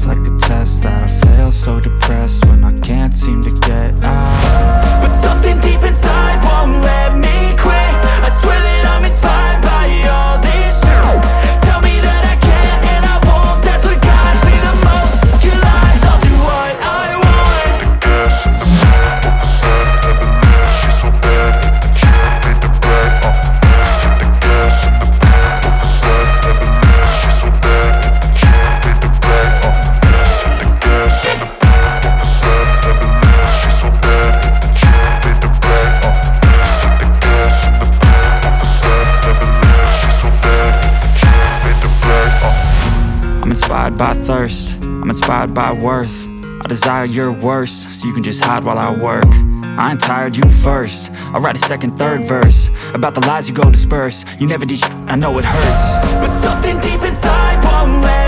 feels like a test that I fail, so depressed when I can't seem to get out. But something deep inside won't let me quit. I swear that I'm inspired by all this shit. Tell me that I can't and I won't. That's what guides me the most. Your lies, I'll do what I want. Gas in the middle of the sun, never leave. She's so bad, can't beat the brag. Hit the gas in the middle of the sun, never leave. She's so bad, can't beat the brag. Hit the gas in the middle of the sun, never leave. She's so bad, can't beat the brag. Hit the gas in the middle of the sun, never leave. She's so bad, can't beat the brag. I'm inspired by thirst, I'm inspired by worth. I desire your worst, so you can just hide while I work. I ain't tired, you first. I'll write a second, third verse about the lies you go disperse. You never did shit, I know it hurts. But something deep inside won't let